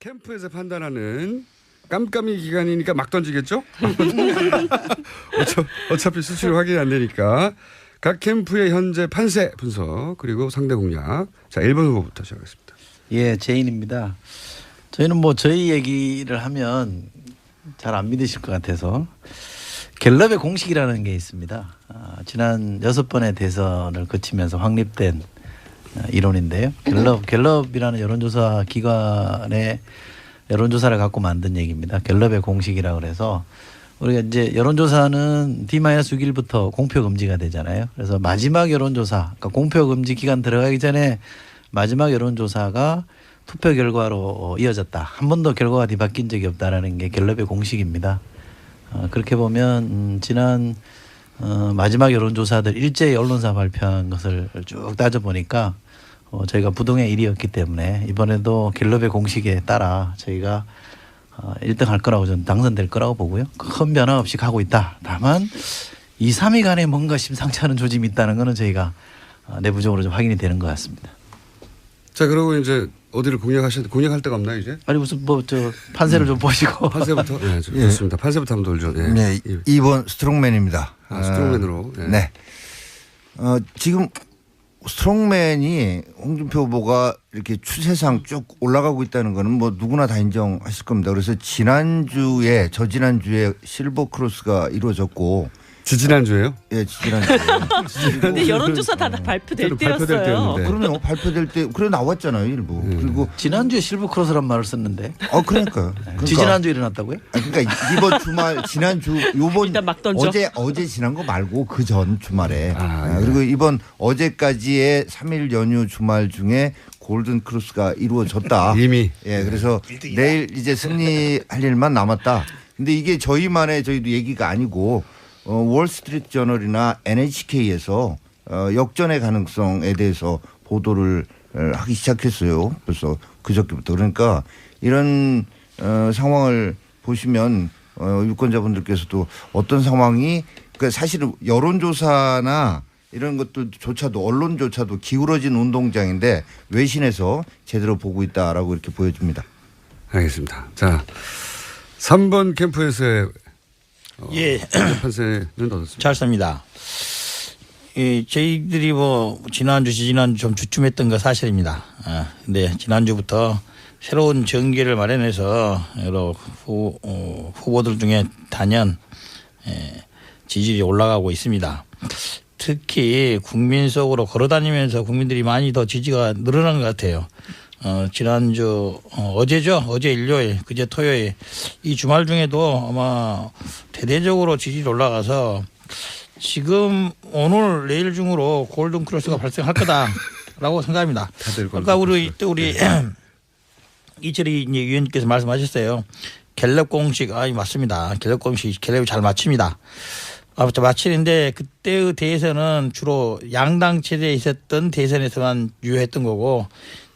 캠프에서 판단하는 깜깜이 기간이니까 막 던지겠죠? 어차피 수출 확인이 안 되니까. 각 캠프의 현재 판세 분석 그리고 상대 공략. 자, 1번 후보부터 시작하겠습니다. 예, 제인입니다. 저희는 뭐 저희 얘기를 하면 잘 안 믿으실 것 같아서 갤럽의 공식이라는 게 있습니다. 지난 6번의 대선을 거치면서 확립된 이론인데요. 갤럽이라는 여론조사 기관의 여론조사를 갖고 만든 얘기입니다. 갤럽의 공식이라고 그래서 우리가 이제 여론조사는 D-6일부터 공표 금지가 되잖아요. 그래서 마지막 여론조사, 그러니까 공표 금지 기간 들어가기 전에 마지막 여론조사가 투표 결과로 이어졌다. 한 번도 결과가 뒤바뀐 적이 없다라는 게 갤럽의 공식입니다. 그렇게 보면 지난 마지막 여론조사들 일제히 언론사 발표한 것을 쭉 따져보니까 저희가 부동의 1위였기 때문에 이번에도 갤럽의 공식에 따라 저희가 1등 할 거라고 저는 당선될 거라고 보고요. 큰 변화 없이 가고 있다. 다만 2, 3위 간에 뭔가 심상치 않은 조짐이 있다는 거는 저희가 내부적으로 좀 확인이 되는 것 같습니다. 자, 그리고 이제 어디를 공략할 데가 없나요, 이제? 아니 무슨 뭐 저 판세를 좀 보시고. 판세부터? 네, 좋습니다. 판세부터 한번 돌죠. 네. 네, 2번 스트롱맨입니다. 스트롱맨으로. 네. 네. 지금 스트롱맨이 홍준표 후보가 이렇게 추세상 쭉 올라가고 있다는 거는 뭐 누구나 다 인정하실 겁니다. 그래서 저지난주에 실버 크로스가 이루어졌고. 지지난주에요? 예, 지지난주에. 근데 여론조사 다 발표될 때였어요. 그러면 발표될 때 그래 나왔잖아요, 일부. 그리고 지난주에 실버 크로스란 말을 썼는데. 그러니까요. 지난주에 일어났다고요? 그러니까 이번 주말 요번 일단 막 던져. 어제 지난 거 말고 그 전 주말에. 그리고 이번 어제까지의 3일 연휴 주말 중에 골든 크로스가 이루어졌다. 이미. 예, 그래서 내일 이제 승리할 일만 남았다. 근데 이게 저희도 얘기가 아니고 월스트리트 저널이나 NHK에서 역전의 가능성에 대해서 보도를 하기 시작했어요. 벌써 그저께부터. 그러니까 이런 상황을 보시면 유권자분들께서도 어떤 상황이 그러니까 사실은 여론조사나 이런 것들조차도 언론조차도 기울어진 운동장인데 외신에서 제대로 보고 있다라고 이렇게 보여줍니다. 알겠습니다. 자, 3번 캠프에서의 예. 판세는 어떻습니까? 잘 씁니다. 저희들이 뭐 지난주 좀 주춤했던 거 사실입니다. 근데 지난주부터 새로운 전개를 마련해서 여러 후보들 중에 단연 지지율이 올라가고 있습니다. 특히 국민 속으로 걸어다니면서 국민들이 많이 더 지지가 늘어난 것 같아요. 지난주 어제죠. 어제 일요일, 그제 토요일 이 주말 중에도 아마 대대적으로 지지율이 올라가서 지금 오늘 내일 중으로 골든 크로스가 발생할 거다라고 생각합니다. 아까 우리 이철희 위원님께서 말씀하셨어요. 갤럽 공식 맞습니다. 갤럽 공식 갤럽이 잘 맞춥니다. 마치는데 그때의 대선은 주로 양당 체제에 있었던 대선에서만 유효했던 거고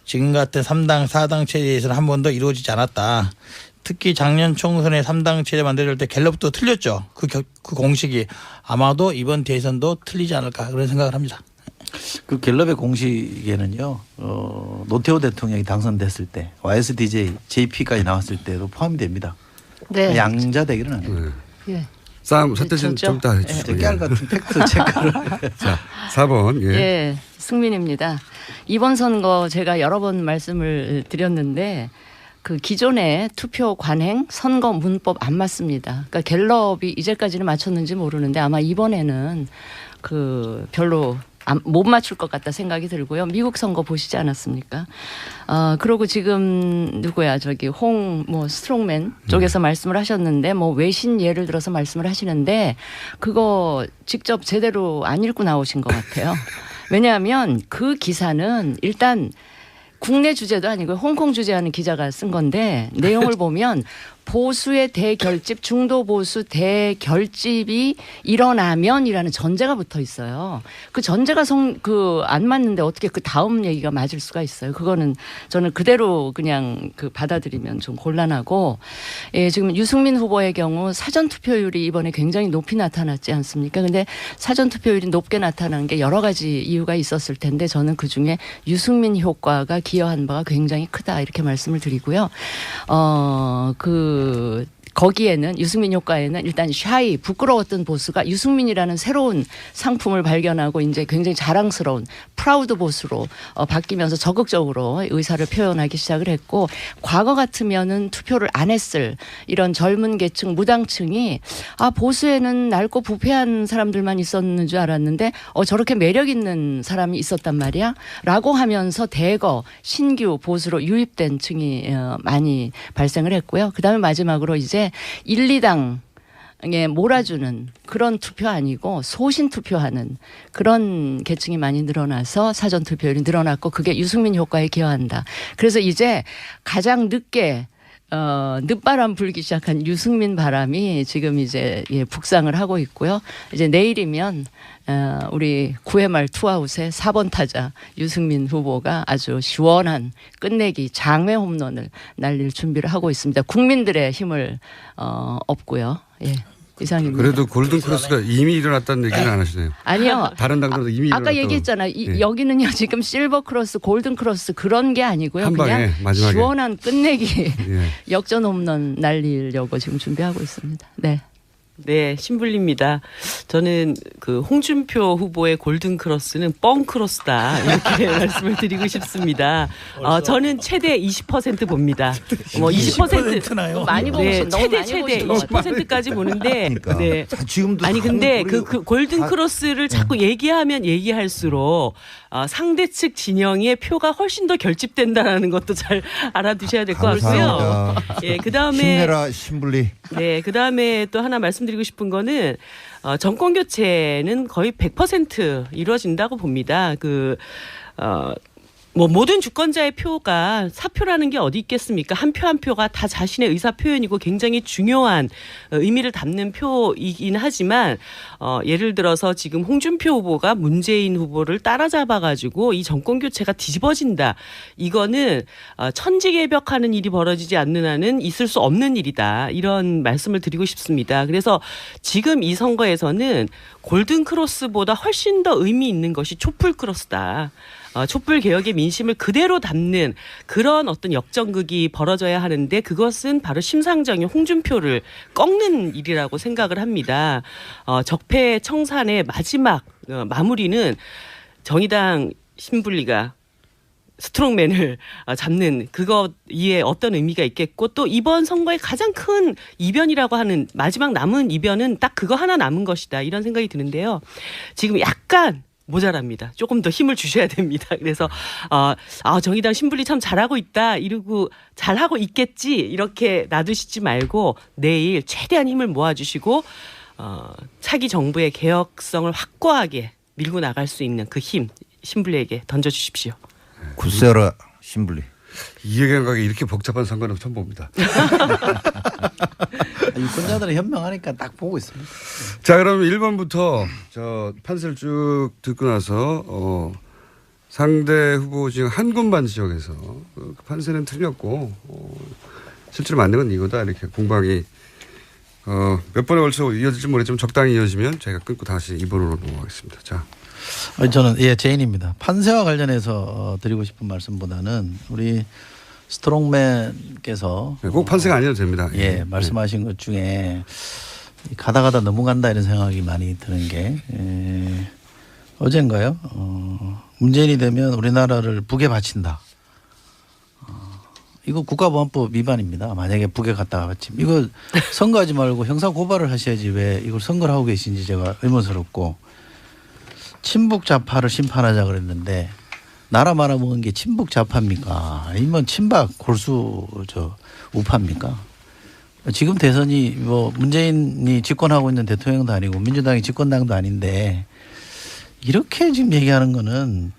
지금 같은 3당 4당 체제에서는 한 번도 이루어지지 않았다. 특히 작년 총선에 3당 체제 만들 때 갤럽도 틀렸죠. 그 공식이 아마도 이번 대선도 틀리지 않을까 그런 생각을 합니다. 그 갤럽의 공식에는요. 노태우 대통령이 당선됐을 때 YSDJ, JP까지 나왔을 때도 포함이 됩니다. 네. 양자 대결은 아니에요. 예. 싸움 사태진 좀 이따 해주시죠. 깨알 같은 팩트 체크를. 자, 4번. 예. 예, 승민입니다. 이번 선거 제가 여러 번 말씀을 드렸는데 그 기존의 투표 관행 선거 문법 안 맞습니다. 그러니까 갤럽이 이제까지는 맞췄는지 모르는데 아마 이번에는 그 별로 못 맞출 것 같다 생각이 들고요. 미국 선거 보시지 않았습니까? 그리고 지금 스트롱맨 쪽에서 말씀을 하셨는데 뭐 외신 예를 들어서 말씀을 하시는데 그거 직접 제대로 안 읽고 나오신 것 같아요. 왜냐하면 그 기사는 일단 국내 주제도 아니고 홍콩 주제하는 기자가 쓴 건데 내용을 보면 보수의 대결집, 중도 보수 대결집이 일어나면이라는 전제가 붙어 있어요. 그 전제가 안 맞는데 어떻게 그 다음 얘기가 맞을 수가 있어요. 그거는 저는 그대로 그냥 받아들이면 좀 곤란하고, 예, 지금 유승민 후보의 경우 사전 투표율이 이번에 굉장히 높이 나타났지 않습니까? 근데 사전 투표율이 높게 나타난 게 여러 가지 이유가 있었을 텐데 저는 그중에 유승민 효과가 기여한 바가 굉장히 크다 이렇게 말씀을 드리고요. 거기에는 유승민 효과에는 일단 샤이 부끄러웠던 보수가 유승민이라는 새로운 상품을 발견하고 이제 굉장히 자랑스러운 프라우드 보수로 바뀌면서 적극적으로 의사를 표현하기 시작을 했고, 과거 같으면은 투표를 안 했을 이런 젊은 계층 무당층이 보수에는 낡고 부패한 사람들만 있었는 줄 알았는데 저렇게 매력 있는 사람이 있었단 말이야 라고 하면서 대거 신규 보수로 유입된 층이 많이 발생을 했고요. 그다음에 마지막으로 이제 1, 2당에 몰아주는 그런 투표 아니고 소신 투표하는 그런 계층이 많이 늘어나서 사전 투표율이 늘어났고, 그게 유승민 효과에 기여한다. 그래서 이제 가장 늦게 늦바람 불기 시작한 유승민 바람이 지금 이제 북상을 하고 있고요. 이제 내일이면 우리 9회 말 투아웃의 4번 타자 유승민 후보가 아주 시원한 끝내기 장외 홈런을 날릴 준비를 하고 있습니다. 국민들의 힘을 얻고요. 예. 이상입니다. 그래도 골든 크로스가 이미 일어났다는 얘기는 안 하시네요. 아니요. 다른 당들도 이미 아까 일어났다고. 얘기했잖아요. 네. 여기는요 지금 실버 크로스, 골든 크로스 그런 게 아니고요. 한 방에, 그냥 마지막에. 시원한 끝내기 예. 역전 홈런 날리려고 지금 준비하고 있습니다. 네. 네, 신불리입니다. 저는 홍준표 후보의 골든 크로스는 뻥 크로스다 이렇게 말씀을 드리고 싶습니다. 저는 최대 20% 봅니다. 20%나요? 많이 보고 네, 너무 많이 최대 보신 것 같아요. 20%까지 보는데, 그러니까. 네. 지금도 아니 근데 우리 그 골든 크로스를 자꾸 얘기하면 얘기할수록 상대 측 진영의 표가 훨씬 더 결집된다라는 것도 잘 알아두셔야 될 것 같고요. 감사합니다. 예, 그다음에 힘내라 신불리. 네, 그다음에 또 하나 말씀드리고 싶은 거는 정권 교체는 거의 100% 이루어진다고 봅니다. 모든 주권자의 표가 사표라는 게 어디 있겠습니까? 한 표 한 표가 다 자신의 의사 표현이고 굉장히 중요한 의미를 담는 표이긴 하지만 예를 들어서 지금 홍준표 후보가 문재인 후보를 따라잡아가지고 이 정권 교체가 뒤집어진다. 이거는 천지개벽하는 일이 벌어지지 않는 한은 있을 수 없는 일이다. 이런 말씀을 드리고 싶습니다. 그래서 지금 이 선거에서는 골든 크로스보다 훨씬 더 의미 있는 것이 촛불 크로스다. 촛불 개혁의 민심을 그대로 담는 그런 어떤 역전극이 벌어져야 하는데, 그것은 바로 심상정의 홍준표를 꺾는 일이라고 생각을 합니다. 적폐 청산의 마지막 마무리는 정의당 신불리가 스트롱맨을 잡는 그것에 어떤 의미가 있겠고, 또 이번 선거의 가장 큰 이변이라고 하는 마지막 남은 이변은 딱 그거 하나 남은 것이다, 이런 생각이 드는데요. 지금 약간 모자랍니다. 조금 더 힘을 주셔야 됩니다. 그래서 정의당 신불리 참 잘하고 있다 이러고 잘하고 있겠지 이렇게 놔두시지 말고 내일 최대한 힘을 모아주시고 차기 정부의 개혁성을 확고하게 밀고 나갈 수 있는 그 힘 신불리에게 던져주십시오. 굳세어라 신불리. 이해관계가 이렇게 복잡한 선거는 처음 봅니다. 유권자들은 현명하니까 딱 보고 있습니다. 자, 그러면 1번부터 판세를 쭉 듣고 나서 상대 후보 지금 한 군반 지역에서 그 판세는 틀렸고 실제로 맞는 건 이거다 이렇게 공방이 몇 번에 걸쳐 이어질지 모르겠지만 적당히 이어지면 저희가 끊고 다시 2번으로 넘어가겠습니다. 자. 저는 제인입니다. 판세와 관련해서 드리고 싶은 말씀보다는 우리 스트롱맨께서 꼭 판세가 아니어도 됩니다. 말씀하신 것 중에 가다 넘어간다 이런 생각이 많이 드는 게 어젠가요? 문재인이 되면 우리나라를 북에 바친다. 이거 국가보안법 위반입니다. 만약에 북에 갔다가 바치면 이거 선거하지 말고 형사 고발을 하셔야지 왜 이걸 선거를 하고 계신지 제가 의문스럽고, 친북 좌파를 심판하자 그랬는데 나라 말아먹은 게 친북 좌파입니까? 아니면 친박 골수 우파입니까? 지금 대선이 문재인이 집권하고 있는 대통령도 아니고 민주당이 집권당도 아닌데 이렇게 지금 얘기하는 거는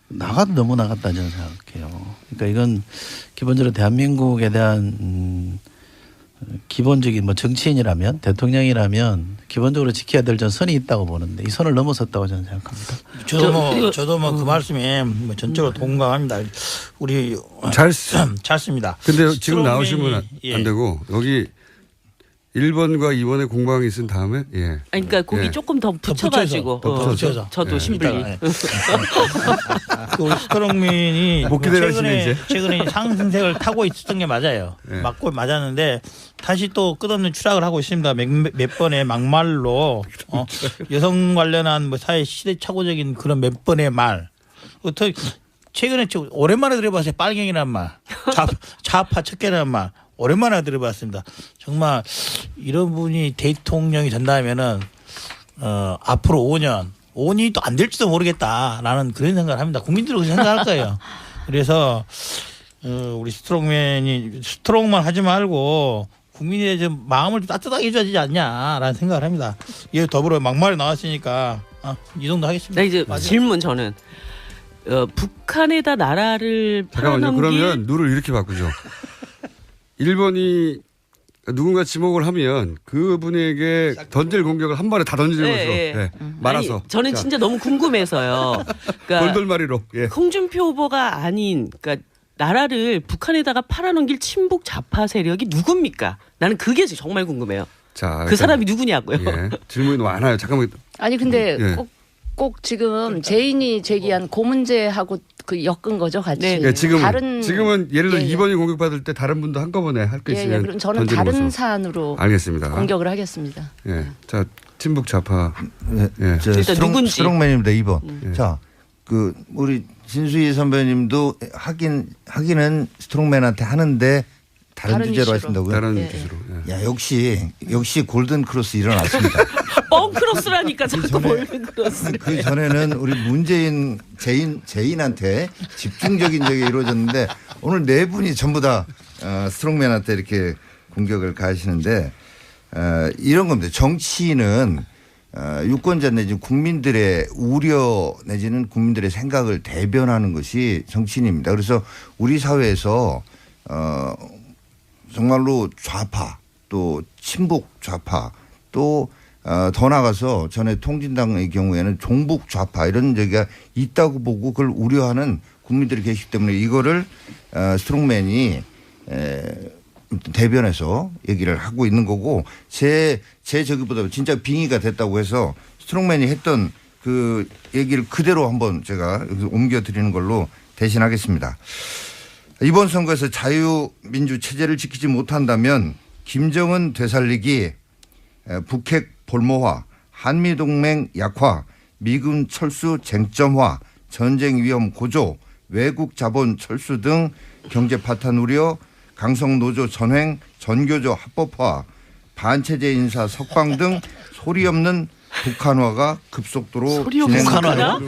너무 나갔다 저는 생각해요. 그러니까 이건 기본적으로 대한민국에 대한 기본적인 뭐 정치인이라면 대통령이라면 기본적으로 지켜야 될 전 선이 있다고 보는데 이 선을 넘어섰다고 저는 생각합니다. 저도 뭐 그 말씀에 뭐 전적으로 동감합니다. 우리 잘 씁니다. 근데 지금 나오시면 안 예. 되고 여기 1번과 2번에 공방이 있은 다음에 예. 아니, 그러니까 거기 예. 조금 더 붙여가지고 더 붙여서. 저도 예. 신불리. 이따가, 우리 스트롱맨이 복귀 돼가시네, 최근에 상승세를 타고 있었던 게 맞아요. 예. 맞고 맞았는데 다시 또 끝없는 추락을 하고 있습니다. 몇 번의 막말로 여성 관련한 뭐 사회 시대착오적인 그런 몇 번의 말. 어떻게 최근에 오랜만에 들어봤어요. 빨갱이란 말, 좌파 척결이라는 말. 오랜만에 들어봤습니다. 정말 이런 분이 대통령이 된다면은 앞으로 5년이 또 안 될지도 모르겠다라는 그런 생각을 합니다. 국민들은 그렇게 생각할 거예요. 그래서 우리 스트롱만 하지 말고 국민의 좀 마음을 좀 따뜻하게 해줘야 되지 않냐라는 생각을 합니다. 이에 더불어 막말이 나왔으니까 이 정도 하겠습니다. 나 이제 질문 저는 북한에다 나라를 잠깐만요. 팔아넘길 그러면 룰을 이렇게 바꾸죠. 1번이 누군가 지목을 하면 그분에게 던질 공격을 한 번에 다 던지는 예, 것으로 예. 예. 말아서. 아니, 저는 자, 진짜 너무 궁금해서요. 그러니까 돌돌마리로. 예. 홍준표 후보가 아닌 그러니까 나라를 북한에다가 팔아넘길 친북 좌파 세력이 누굽니까? 나는 그게 정말 궁금해요. 자, 그 사람이 누구냐고요. 예. 질문이 많아요. 잠깐만. 아니 근데 예. 꼭 지금 제인이 제기한 그 문제하고 그 엮은 거죠 같이. 네. 예, 다른 지금은 예를 들어 예, 예. 2번이 공격받을 때 다른 분도 한꺼번에 할 거 예, 있으면 예. 그럼 저는 던지는 다른 것으로. 사안으로 알겠습니다. 공격을 하겠습니다. 예. 자, 친북 좌파. 네, 예. 저 일단 누군지. 스트롱맨입니다. 2번. 자, 그 우리 진수희 선배님도 하기는 스트롱맨한테 하는데 다른 다른 주제로 이슈로. 하신다고요? 다른 예. 주제로. 예. 야 역시 골든 크로스 일어났습니다. 뻥크로스라니까 자꾸 골든 크로스. 그 전에는 우리 문재인 제인한테 집중적인 적이 이루어졌는데 오늘 네 분이 전부 다 스트롱맨한테 이렇게 공격을 가하시는데 이런 겁니다. 정치인은 유권자 내지 국민들의 우려 내지는 국민들의 생각을 대변하는 것이 정치인입니다. 그래서 우리 사회에서 정말로 좌파 또 친북 좌파 또 더 나가서 전에 통진당의 경우에는 종북 좌파 이런 얘기가 있다고 보고 그걸 우려하는 국민들이 계시기 때문에 이거를 스트롱맨이 대변해서 얘기를 하고 있는 거고 제 저기보다 진짜 빙의가 됐다고 해서 스트롱맨이 했던 그 얘기를 그대로 한번 제가 여기서 옮겨드리는 걸로 대신하겠습니다. 이번 선거에서 자유민주 체제를 지키지 못한다면 김정은 되살리기, 북핵 볼모화, 한미동맹 약화, 미군 철수 쟁점화, 전쟁 위험 고조, 외국 자본 철수 등 경제 파탄 우려, 강성노조 전횡, 전교조 합법화, 반체제 인사 석방 등 소리 없는 북한화가 급속도로 소리 없는 북한화요?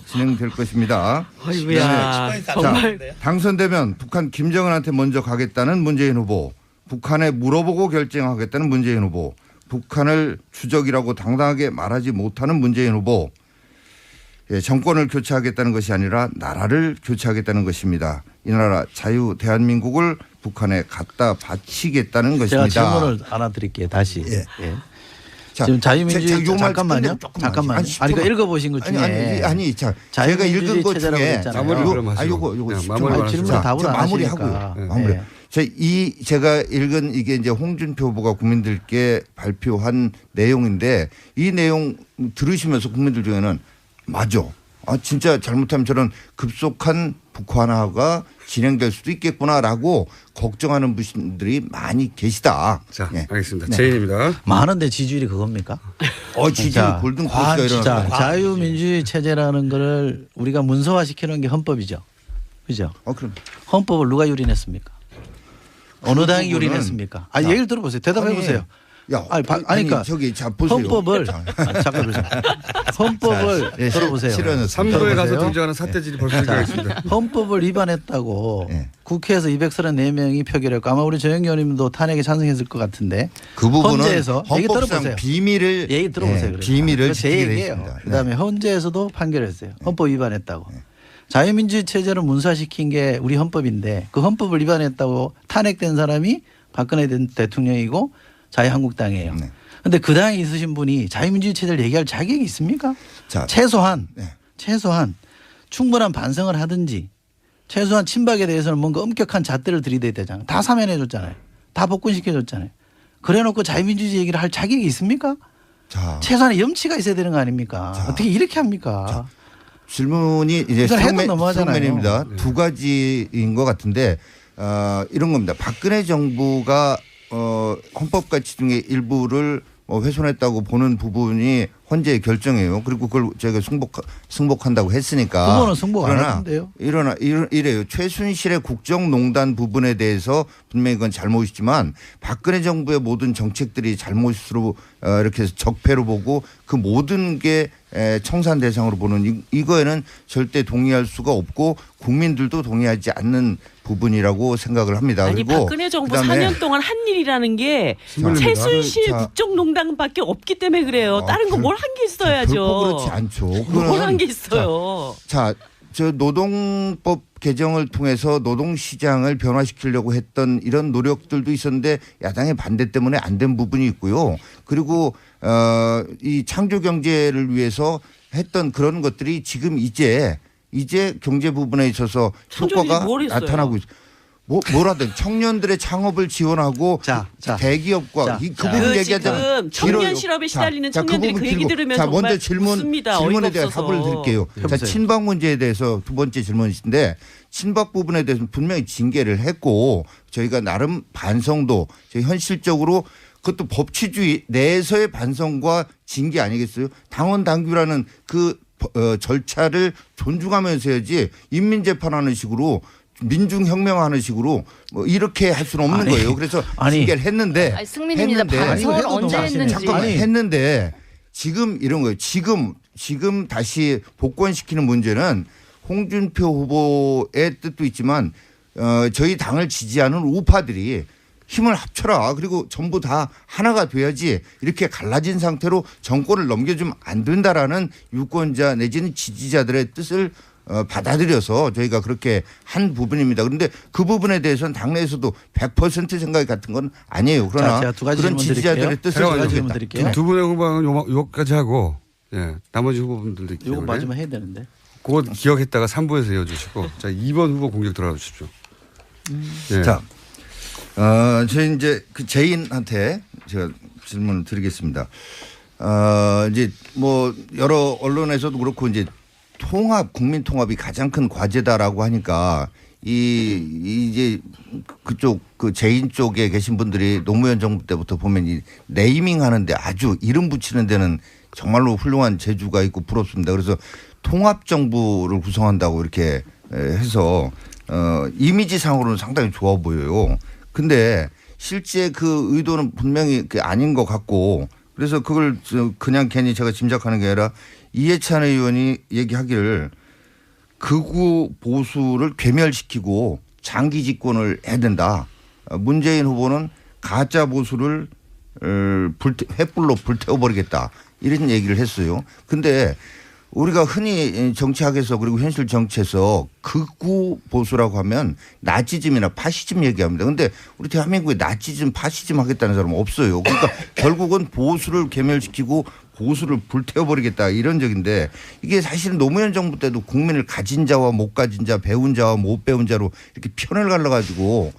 진행될 것입니다. 아이고야. 정말. 자, 당선되면 북한 김정은한테 먼저 가겠다는 문재인 후보, 북한에 물어보고 결정하겠다는 문재인 후보, 북한을 주적이라고 당당하게 말하지 못하는 문재인 후보, 정권을 교체하겠다는 것이 아니라 나라를 교체하겠다는 것입니다. 이 나라 자유 대한민국을 북한에 갖다 바치겠다는 제가 것입니다. 질문을 하나 드릴게요. 다시. 예. 예. 자, 지금 자유민주주의 요 말 잠깐만요. 끝내고 조금만. 잠깐만요. 아니, 아니, 그러니까 읽어보신 것 중에 아니, 자, 제가 자유민주주의 읽은 것 체제라고 중에 그랬잖아요. 마무리 그럼 하시고. 요거 그냥 10초 마무리 아니, 질문을 답을 안 마무리하고요. 하시니까. 마무리. 예. 제가 읽은 이게 이제 홍준표 후보가 국민들께 발표한 내용인데 이 내용 들으시면서 국민들 중에는 맞아. 진짜 잘못하면 저런 급속한 북한화가 진행될 수도 있겠구나라고 걱정하는 분들이 많이 계시다. 자, 예. 알겠습니다. 제인입니다. 많은데 지지율이 그겁니까? 지지율 자, 골든 크로스가 진짜 일어났다. 자유민주주의 체제라는 거를 우리가 문서화시키는 게 헌법이죠. 그죠? 그럼. 헌법을 누가 유린했습니까? 어느 당이 부분은- 유린했습니까? 자, 얘기를 들어보세요. 대답해 보세요. 야, 그러니까 저기 자 보세요. 헌법을 잠깐 보세요. 헌법을 예, 들어보세요. 실현은 3부에 가서 들어보세요. 등장하는 사태질이 벌써 등장했습니다. 헌법을 위반했다고 예. 국회에서 234명이 표결했고 아마 우리 조영기 의원님도 탄핵에 찬성했을 것 같은데 그 부분은 헌재에서 얘기 헌법상 들어보세요. 비밀을 얘기 들어보세요. 그러니까. 비밀을 제 지키게 돼 얘기예요. 있습니다. 그다음에 헌재에서도 판결했어요. 헌법 위반했다고. 자유민주주의 체제를 문서화시킨 게 우리 헌법인데 그 헌법을 위반했다고 탄핵된 사람이 박근혜 대통령이고 자유한국당이에요. 네. 근데 그 당에 있으신 분이 자유민주주의 체제를 얘기할 자격이 있습니까? 자, 최소한 네. 충분한 반성을 하든지 최소한 친박에 대해서는 뭔가 엄격한 잣대를 들이대야 되잖아요. 다 사면해 줬잖아요. 다 복권시켜 줬잖아요. 그래 놓고 자유민주주의 얘기를 할 자격이 있습니까? 자, 최소한의 염치가 있어야 되는 거 아닙니까? 자. 어떻게 이렇게 합니까? 질문이 이제 이건 해도 너무하잖아요. 스트롱맨입니다. 네. 두 가지인 것 같은데 이런 겁니다. 박근혜 정부가 헌법 가치 중에 일부를 훼손했다고 보는 부분이 헌재의 결정이에요. 그리고 그걸 저희가 승복한다고 했으니까. 그거는 승복 안 그러나 하는데요. 이래요. 최순실의 국정농단 부분에 대해서 분명히 그건 잘못이지만 박근혜 정부의 모든 정책들이 잘못으로 이렇게 해서 적폐로 보고 그 모든 게 청산 대상으로 보는 이거에는 절대 동의할 수가 없고 국민들도 동의하지 않는 부분이라고 생각을 합니다. 아니 그리고 박근혜 정부 그다음에 4년 동안 한 일이라는 게 스물입니다. 최순실 자. 국정농단밖에 없기 때문에 그래요. 다른 거 뭘 한 게 있어야죠. 결코 그렇지 않죠. 뭘 한 게 있어요. 자, 저 노동법 개정을 통해서 노동시장을 변화시키려고 했던 이런 노력들도 있었는데 야당의 반대 때문에 안 된 부분이 있고요. 그리고 이 창조 경제를 위해서 했던 그런 것들이 지금 이제 경제 부분에 있어서 창조들이 효과가 뭘 했어요? 나타나고 있어요. 뭐라든 청년들의 창업을 지원하고 자. 대기업과 자. 그 자. 부분 그 얘기하자면 지금 청년 길어요. 실업에 시달리는 자, 그 청년들이 부분 그 얘기 길고. 들으면 자, 정말 먼저 웃습니다. 질문에 어이가 대한 없어서. 답을 드릴게요. 자, 해보세요. 친박 문제에 대해서 두 번째 질문이신데 친박 부분에 대해서는 분명히 징계를 했고 저희가 나름 반성도 저희 현실적으로 그것도 법치주의 내에서의 반성과 징계 아니겠어요? 당원 당규라는 그 절차를 존중하면서 해야지 인민재판하는 식으로 민중혁명하는 식으로 뭐 이렇게 할 수는 없는 거예요. 그래서 징계를 했는데 아니, 승민입니다. 반성을 해도 언제 너무 했는지. 잠깐만 아니. 했는데 지금 이런 거예요. 지금 다시 복권시키는 문제는 홍준표 후보의 뜻도 있지만 저희 당을 지지하는 우파들이 힘을 합쳐라. 그리고 전부 다 하나가 돼야지 이렇게 갈라진 상태로 정권을 넘겨주면 안 된다라는 유권자 내지는 지지자들의 뜻을 받아들여서 저희가 그렇게 한 부분입니다. 그런데 그 부분에 대해서는 당내에서도 100% 생각이 같은 건 아니에요. 그러나 제가 두 가지 그런 질문 지지자들의 드릴게요. 뜻을 두 가지 받아들였다. 질문 드릴게요. 두 분의 후보는 요거까지 하고 예, 나머지 후보분들도 있기 이거 때문에 마지막 해야 되는데. 그거 기억했다가 3부에서 이어주시고 자 2번 후보 공격 들어가 주십시오. 예. 자, 저희 이제 그 제인한테 제가 질문을 드리겠습니다. 이제 뭐 여러 언론에서도 그렇고 이제 국민 통합이 가장 큰 과제다라고 하니까 이제 그쪽 그 제인 쪽에 계신 분들이 노무현 정부 때부터 보면 이 네이밍 하는데 아주 이름 붙이는 데는 정말로 훌륭한 재주가 있고 부럽습니다. 그래서 통합 정부를 구성한다고 이렇게 해서 이미지상으로는 상당히 좋아 보여요. 근데 실제 그 의도는 분명히 아닌 것 같고 그래서 그걸 그냥 괜히 제가 짐작하는 게 아니라 이해찬 의원이 얘기하기를 극우 보수를 괴멸시키고 장기 집권을 해야 된다. 문재인 후보는 가짜 보수를 횃불로 불태워버리겠다. 이런 얘기를 했어요. 근데 우리가 흔히 정치학에서 그리고 현실 정치에서 극우 보수라고 하면 나치즘이나 파시즘 얘기합니다. 그런데 우리 대한민국에 나치즘, 파시즘 하겠다는 사람은 없어요. 그러니까 결국은 보수를 괴멸시키고 보수를 불태워버리겠다 이런 적인데 이게 사실은 노무현 정부 때도 국민을 가진 자와 못 가진 자, 배운 자와 못 배운 자로 이렇게 편을 갈라가지고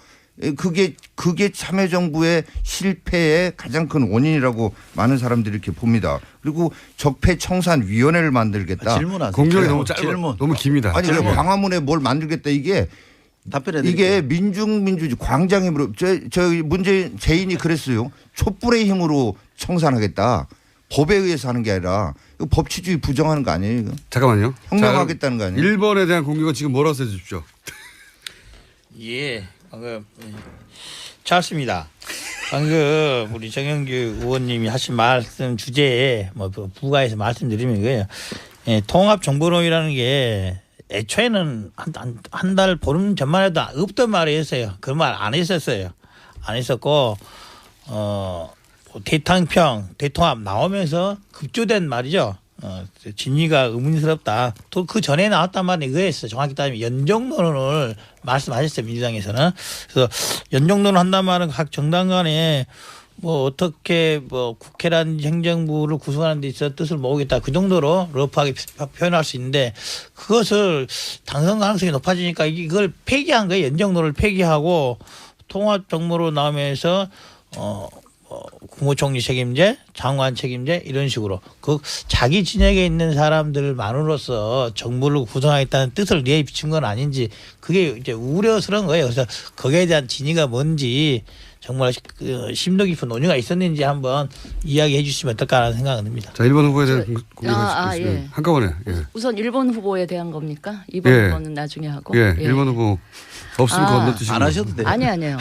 그게 참여정부의 실패의 가장 큰 원인이라고 많은 사람들이 이렇게 봅니다. 그리고 적폐청산위원회를 만들겠다. 질문하세요. 공격이 너무 짧아. 질문. 너무 깁니다. 아니 그 광화문에 뭘 만들겠다 이게 답변해 이게 드릴게요. 민중민주주의 광장의 힘으로 저희 문재인 제인이 그랬어요. 촛불의 힘으로 청산하겠다. 법에 의해서 하는 게 아니라 이거 법치주의 부정하는 거 아니에요? 이거? 잠깐만요. 혁명하겠다는 거 아니에요? 1번에 대한 공격은 지금 뭐라고 해주십시오. 예, 방금 잘습니다. 방금 우리 정영규 의원님이 하신 말씀 주제에 뭐 부가해서 말씀드리면 이거예요. 예, 통합 정보론이라는 게 애초에는 한 달 보름 전만 해도 없던 말이었어요. 그 말 안 했었어요. 안 했었고 대통합 나오면서 급조된 말이죠. 진위가 의문스럽다. 또 그 전에 나왔단 말은 이거였어요. 정확히 따지면 연정론을 말씀하셨어요. 민주당에서는. 그래서 연정론을 한단 말은 각 정당 간에 뭐 어떻게 뭐 국회란 행정부를 구성하는 데 있어 뜻을 모으겠다. 그 정도로 러프하게 표현할 수 있는데 그것을 당선 가능성이 높아지니까 이걸 폐기한 거예요. 연정론을 폐기하고 통합정부로 나오면서 국무총리 책임제, 장관 책임제 이런 식으로 그 자기 진영에 있는 사람들만으로서 정부를 구성하겠다는 뜻을 내에 비춘 건 아닌지 그게 이제 우려스러운 거예요. 그래서 거기에 대한 진위가 뭔지 정말 심도 깊은 논의가 있었는지 한번 이야기해 주시면 어떨까라는 생각은 듭니다. 자, 1번 후보에 대한 궁금한 수 예. 있으면 한꺼번에. 예. 우선 1번 후보에 대한 겁니까? 2번 예. 후보는 나중에 하고. 예. 1번 후보 없으면 건너뛰시고. 안 하셔도 돼요. 아니에요.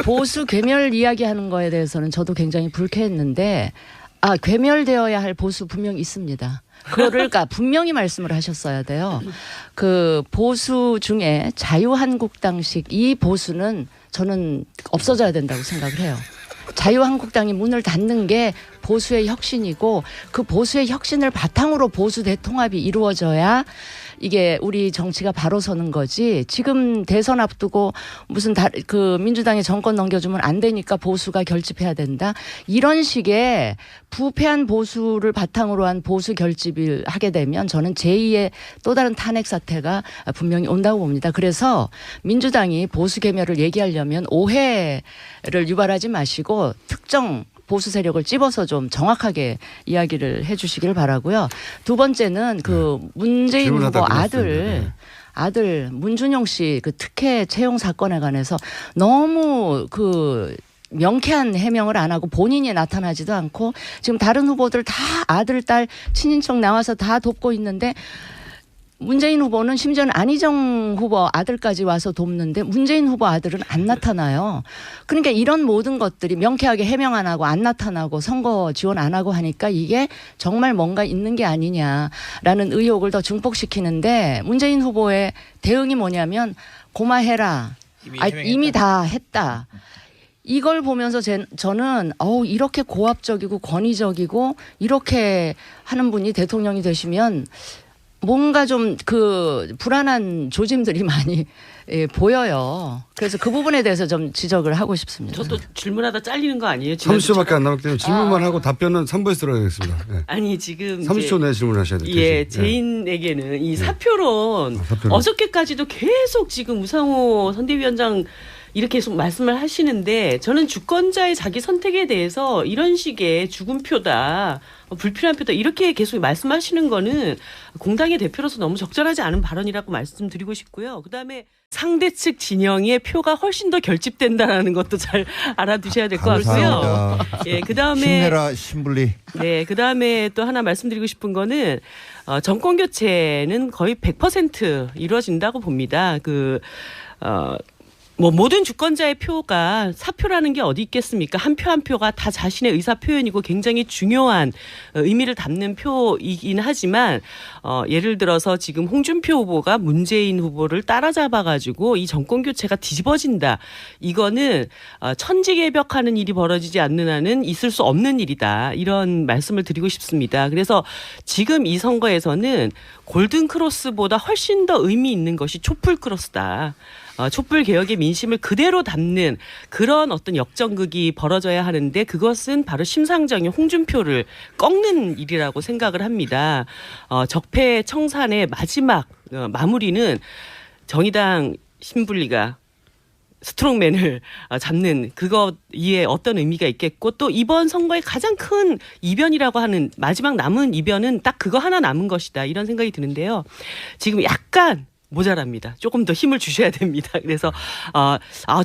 보수 괴멸 이야기하는 거에 대해서는 저도 굉장히 불쾌했는데 괴멸되어야 할 보수 분명히 있습니다. 그거를 그러니까 분명히 말씀을 하셨어야 돼요. 그 보수 중에 자유한국당식 이 보수는 저는 없어져야 된다고 생각을 해요. 자유한국당이 문을 닫는 게 보수의 혁신이고 그 보수의 혁신을 바탕으로 보수 대통합이 이루어져야 이게 우리 정치가 바로 서는 거지. 지금 대선 앞두고 무슨 그 민주당이 정권 넘겨주면 안 되니까 보수가 결집해야 된다. 이런 식의 부패한 보수를 바탕으로 한 보수 결집을 하게 되면 저는 제2의 또 다른 탄핵 사태가 분명히 온다고 봅니다. 그래서 민주당이 보수 개멸을 얘기하려면 오해를 유발하지 마시고 특정 보수 세력을 찝어서 좀 정확하게 이야기를 해 주시길 바라고요. 두 번째는 그 문재인 후보 아들 문준용 씨 그 특혜 채용 사건에 관해서 너무 그 명쾌한 해명을 안 하고 본인이 나타나지도 않고 지금 다른 후보들 다 아들, 딸, 친인척 나와서 다 돕고 있는데 문재인 후보는 심지어는 안희정 후보 아들까지 와서 돕는데 문재인 후보 아들은 안 나타나요. 그러니까 이런 모든 것들이 명쾌하게 해명 안 하고 안 나타나고 선거 지원 안 하고 하니까 이게 정말 뭔가 있는 게 아니냐라는 의혹을 더 증폭시키는데 문재인 후보의 대응이 뭐냐면 고마해라. 이미 다 했다. 이걸 보면서 저는 이렇게 고압적이고 권위적이고 이렇게 하는 분이 대통령이 되시면 뭔가 좀 그 불안한 조짐들이 많이 보여요. 그래서 그 부분에 대해서 좀 지적을 하고 싶습니다. 저도 질문하다 잘리는 거 아니에요? 30초밖에 안 남았기 때문에 질문만 하고 답변은 3부에서 들어가겠습니다. 예. 아니 지금 30초 내에 질문하셔야 돼요. 예, 제인에게는 이 사표론 사표론. 어저께까지도 계속 지금 우상호 선대위원장 이렇게 계속 말씀을 하시는데 저는 주권자의 자기 선택에 대해서 이런 식의 죽은 표다, 불필요한 표다 이렇게 계속 말씀하시는 거는 공당의 대표로서 너무 적절하지 않은 발언이라고 말씀드리고 싶고요. 그다음에 상대 측 진영의 표가 훨씬 더 결집된다라는 것도 잘 알아두셔야 될 것 같고요. 감사합니다. 예, 그다음에 힘내라 신불리. 네, 그다음에 또 하나 말씀드리고 싶은 거는 정권 교체는 거의 100% 이루어진다고 봅니다. 모든 주권자의 표가 사표라는 게 어디 있겠습니까? 한 표 한 표가 다 자신의 의사 표현이고 굉장히 중요한 의미를 담는 표이긴 하지만 예를 들어서 지금 홍준표 후보가 문재인 후보를 따라잡아가지고 이 정권 교체가 뒤집어진다. 이거는 천지개벽하는 일이 벌어지지 않는 한은 있을 수 없는 일이다. 이런 말씀을 드리고 싶습니다. 그래서 지금 이 선거에서는 골든 크로스보다 훨씬 더 의미 있는 것이 촛불 크로스다. 촛불 개혁의 민심을 그대로 담는 그런 어떤 역전극이 벌어져야 하는데 그것은 바로 심상정의 홍준표를 꺾는 일이라고 생각을 합니다. 적폐 청산의 마지막 마무리는 정의당 신분리가 스트롱맨을 잡는 그것 이에 어떤 의미가 있겠고 또 이번 선거의 가장 큰 이변이라고 하는 마지막 남은 이변은 딱 그거 하나 남은 것이다. 이런 생각이 드는데요. 지금 약간 모자랍니다. 조금 더 힘을 주셔야 됩니다. 그래서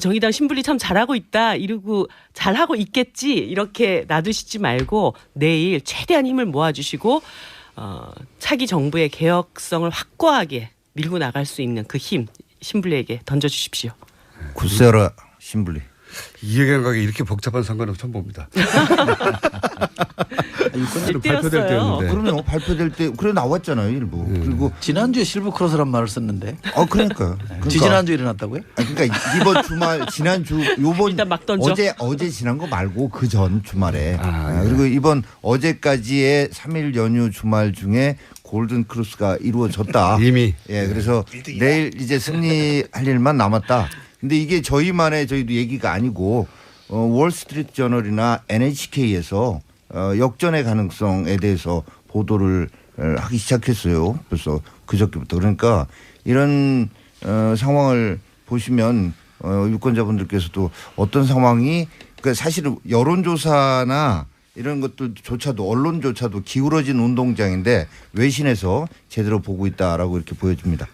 정의당 신분리 참 잘하고 있다. 이러고 잘하고 있겠지. 이렇게 놔두시지 말고 내일 최대한 힘을 모아주시고 차기 정부의 개혁성을 확고하게 밀고 나갈 수 있는 그 힘 신분리에게 던져주십시오. 굳세어라 신불리. 이해관계가 이렇게 복잡한 선거는 처음 봅니다. 일 발표될 때였어요. 때였는데. 그러면 발표될 때 그래 나왔잖아요 일부. 그리고 지난주에 실버 크로스란 말을 썼는데 그러니까요. 지지난주에 일어났다고요? 그러니까 이번 주말 지난주 요번 일단 막 던져. 어제 지난 거 말고 그 전 주말에 그리고 이번 어제까지의 3일 연휴 주말 중에 골든 크로스가 이루어졌다. 이미. 예, 그래서 내일 이제 승리할 일만 남았다. 근데 이게 저희도 얘기가 아니고 월스트리트 저널이나 NHK에서 역전의 가능성에 대해서 보도를 하기 시작했어요. 벌써 그저께부터. 그러니까 이런 상황을 보시면 유권자분들께서도 어떤 상황이 그러니까 사실은 여론조사나 이런 것들조차도 언론조차도 기울어진 운동장인데 외신에서 제대로 보고 있다라고 이렇게 보여집니다.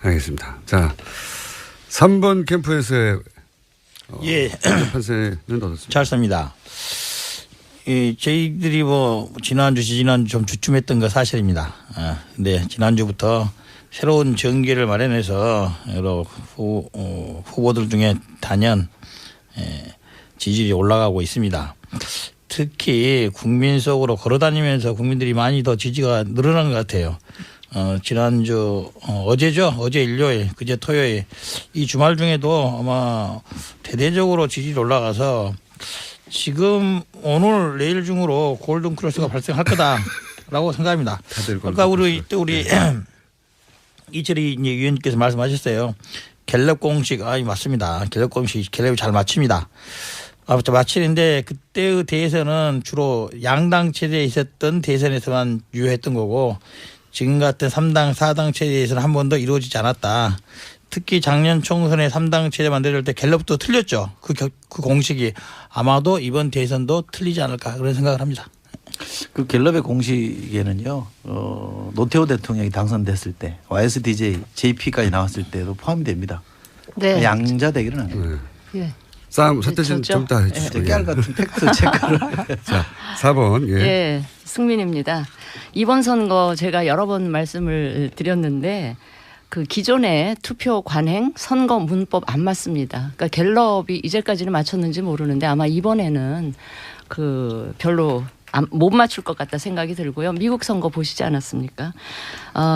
알겠습니다. 자, 3번 캠프에서의 예, 판세는 어떻습니까? 잘 씁니다. 저희들이 지난주, 지지난주 좀 주춤했던 거 사실입니다. 근데 지난주부터 새로운 전개를 마련해서 여러 후보들 중에 단연 지지율이 올라가고 있습니다. 특히 국민 속으로 걸어다니면서 국민들이 많이 더 지지가 늘어난 것 같아요. 지난주 어제죠. 어제 일요일, 그제 토요일 이 주말 중에도 아마 대대적으로 지지율이 올라가서 지금 오늘 내일 중으로 골든 크로스가 발생할 거다라고 생각합니다. 그러니까 우리 이철희 위원님께서 말씀하셨어요. 갤럽 공식 맞습니다. 갤럽 공식 갤럽이 잘 맞춥니다. 마치는데 그때의 대선은 주로 양당 체제에 있었던 대선에서만 유효했던 거고 지금 같은 3당 4당 체제에서는 한 번도 이루어지지 않았다. 특히 작년 총선에 3당 체제 만들 때 갤럽도 틀렸죠. 그 공식이 아마도 이번 대선도 틀리지 않을까 그런 생각을 합니다. 그 갤럽의 공식에는요. 노태우 대통령이 당선됐을 때 YSDJ, JP까지 나왔을 때도 포함이 됩니다. 네. 양자 대결은 아니에요. 예. 싸움 사태진 좋죠. 좀 이따 해주시고. 깨알 같은 팩트 체크를. 자, 4번. 예. 예, 승민입니다. 이번 선거 제가 여러 번 말씀을 드렸는데 그 기존의 투표 관행 선거 문법 안 맞습니다. 그러니까 갤럽이 이제까지는 맞췄는지 모르는데 아마 이번에는 그 별로 못 맞출 것 같다 생각이 들고요. 미국 선거 보시지 않았습니까?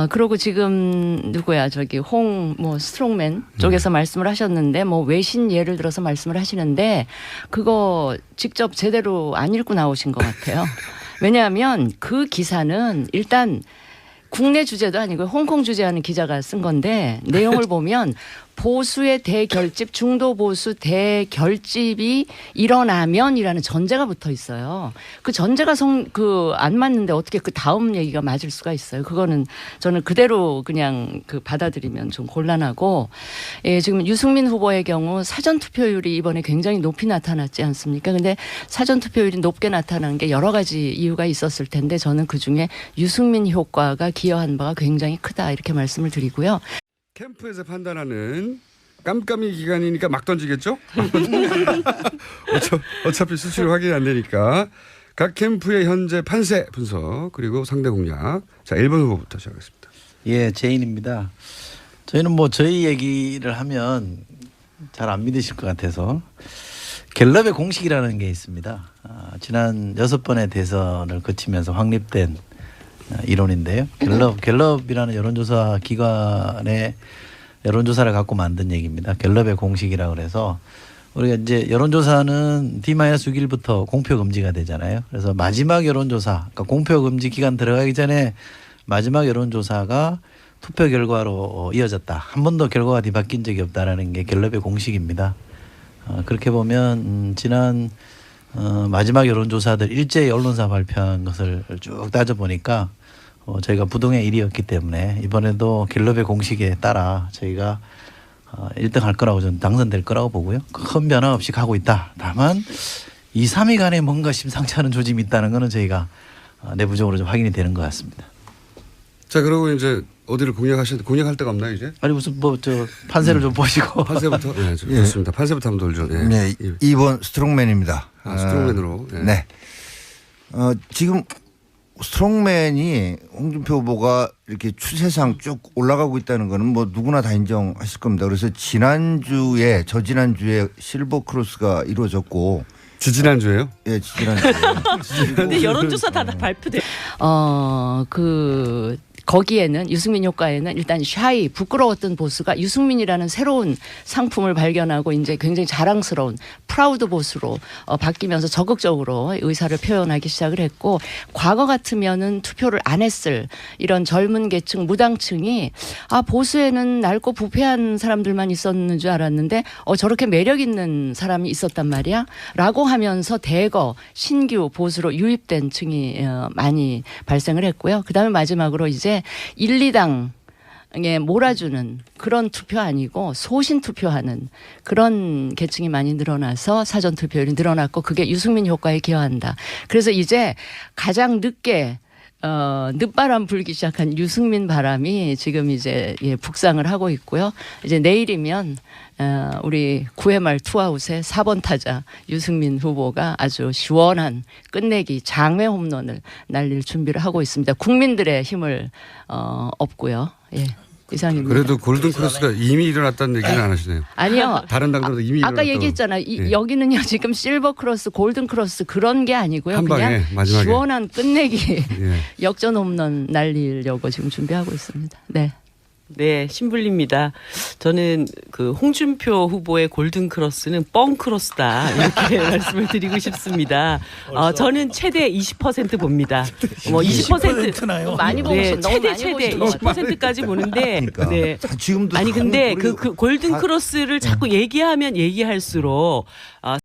그리고 지금 누구야 스트롱맨 쪽에서 말씀을 하셨는데 외신 예를 들어서 말씀을 하시는데 그거 직접 제대로 안 읽고 나오신 것 같아요. 왜냐하면 그 기사는 일단 국내 주제도 아니고 홍콩 주제하는 기자가 쓴 건데 내용을 보면 보수의 대결집, 중도 보수 대결집이 일어나면이라는 전제가 붙어 있어요. 그 전제가 안 맞는데 어떻게 그 다음 얘기가 맞을 수가 있어요. 그거는 저는 그대로 그냥 받아들이면 좀 곤란하고, 예, 지금 유승민 후보의 경우 사전 투표율이 이번에 굉장히 높이 나타났지 않습니까? 근데 사전 투표율이 높게 나타난 게 여러 가지 이유가 있었을 텐데 저는 그 중에 유승민 효과가 기여한 바가 굉장히 크다 이렇게 말씀을 드리고요. 캠프에서 판단하는 깜깜이 기간이니까 막 던지겠죠? 어차피 수치로 확인이 안 되니까. 각 캠프의 현재 판세 분석 그리고 상대 공략. 자, 1번 후보부터 시작하겠습니다. 예, 제인입니다. 저희는 저희 얘기를 하면 잘 안 믿으실 것 같아서 갤럽의 공식이라는 게 있습니다. 지난 6번의 대선을 거치면서 확립된 이론인데요. 갤럽이라는 여론조사 기관의 여론조사를 갖고 만든 얘기입니다. 갤럽의 공식이라고 그래서 우리가 이제 여론조사는 D-6일부터 공표 금지가 되잖아요. 그래서 마지막 여론조사, 그러니까 공표 금지 기간 들어가기 전에 마지막 여론조사가 투표 결과로 이어졌다. 한 번도 결과가 뒤바뀐 적이 없다라는 게 갤럽의 공식입니다. 그렇게 보면 지난 마지막 여론조사들 일제히 언론사 발표한 것을 쭉 따져보니까 저희가 부동의 1위였기 때문에 이번에도 갤럽의 공식에 따라 저희가 1등 할 거라고 저는 당선될 거라고 보고요. 큰 변화 없이 가고 있다. 다만 2, 3위 간에 뭔가 심상치 않은 조짐이 있다는 거는 저희가 내부적으로 좀 확인이 되는 것 같습니다. 자, 그리고 이제 어디를 공략할 데가 없나요, 이제? 아니 무슨 판세를 좀 보시고. 판세부터? 네, 좋습니다. 판세부터 한번 돌죠. 네. 네, 2번 스트롱맨입니다. 스트롱맨으로. 네. 지금 스트롱맨이 홍준표 후보가 이렇게 추세상 쭉 올라가고 있다는 거는 뭐 누구나 다 인정하실 겁니다. 그래서 저지난주에 실버 크로스가 이루어졌고 지지난주에요? 예, 지난주에. 근데 여론조사 다 발표돼. 거기에는 유승민 효과에는 일단 샤이 부끄러웠던 보수가 유승민이라는 새로운 상품을 발견하고 이제 굉장히 자랑스러운 프라우드 보수로 바뀌면서 적극적으로 의사를 표현하기 시작을 했고, 과거 같으면은 투표를 안 했을 이런 젊은 계층 무당층이 보수에는 낡고 부패한 사람들만 있었는 줄 알았는데 저렇게 매력 있는 사람이 있었단 말이야 라고 하면서 대거 신규 보수로 유입된 층이 많이 발생을 했고요. 그다음에 마지막으로 이제 1, 2당에 몰아주는 그런 투표 아니고 소신 투표하는 그런 계층이 많이 늘어나서 사전 투표율이 늘어났고, 그게 유승민 효과에 기여한다. 그래서 이제 가장 늦게 늦바람 불기 시작한 유승민 바람이 지금 이제 북상을 하고 있고요. 이제 내일이면 우리 9회 말 투아웃의 4번 타자 유승민 후보가 아주 시원한 끝내기 장외 홈런을 날릴 준비를 하고 있습니다. 국민들의 힘을 얻고요. 예. 이상입니다. 그래도 골든 크로스가 이미 일어났다는 얘기는 안 하시네요. 아니요. 다른 당들도 이미 아까 일어났다고. 얘기했잖아. 예. 여기는요 지금 실버 크로스, 골든 크로스 그런 게 아니고요. 한 방에, 그냥 마지막에. 시원한 끝내기 예. 역전 홈런 날리려고 지금 준비하고 있습니다. 네. 네, 신불립니다. 저는 그 홍준표 후보의 골든 크로스는 뻥 크로스다 이렇게 말씀을 드리고 싶습니다. 저는 최대 20% 봅니다. 뭐 20% 나요? 많이 보고 네, 너무 많이 최대 보시더라고요. 20%까지 보는데 그러니까. 네. 지금도 아니 근데 우리 그 골든 크로스를 자꾸 얘기하면 얘기할수록